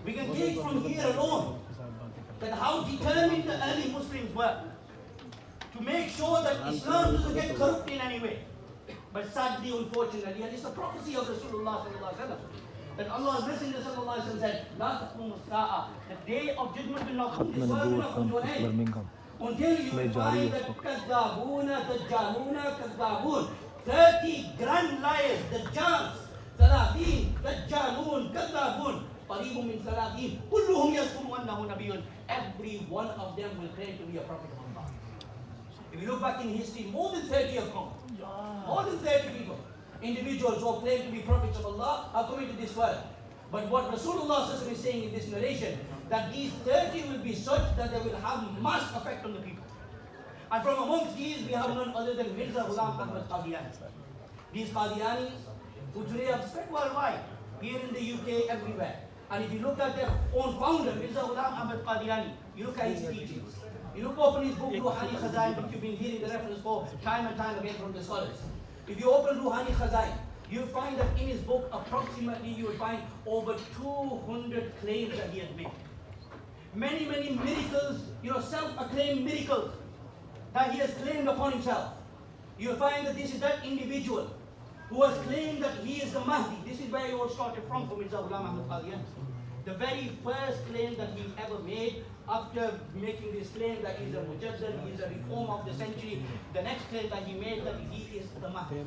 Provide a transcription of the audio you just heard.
We can gauge from here alone that how determined the early Muslims were to make sure that Islam doesn't get corrupt in any way. But sadly, unfortunately, and it's a prophecy of Rasulullah sallallahu alaihi wasallam, that Allah's Messenger sallallahu alaihi wasallam said, "La taqumu as-sa'a," the day of judgment will not come. This world will not come to an end Birmingham. until you find that kazzabuna, dajjaluna, kazzabun, 30 grand liars, dajjals, salatin, dajjalun, kazzabun, qaribun min salatin, kulluhum yasfumu annahu nabiyyun. Every one of them will claim to be a prophet of Allah. If you look back in history, more than 30 have come. More than 30 people, individuals who claim to be prophets of Allah, have come into this world. But what Rasulullah is saying in this narration, that these 30 will be such that they will have mass effect on the people. And from amongst these, we have none other than Mirza Ghulam Ahmad Qadiani. These Qadianis, who today have spread worldwide, here in the UK, everywhere. And if you look at their own founder, Mirza Ghulam Ahmad Qadiani, you look at his teachings. You look open his book, Ruhani Khazain, which you've been hearing the reference for time and time again from the scholars. If you open Ruhani Khazain, you'll find that in his book, approximately, you will find over 200 claims that he has made. Many, many miracles, self-acclaimed miracles that he has claimed upon himself. You'll find that this is that individual who has claimed that he is the Mahdi. This is where he all started from Mirza Ghulam Ahmad Qadiani. The very first claim that he ever made, after making this claim that he's a mujaddid, he is a reform of the century, the next claim that he made that he is the Mahdi.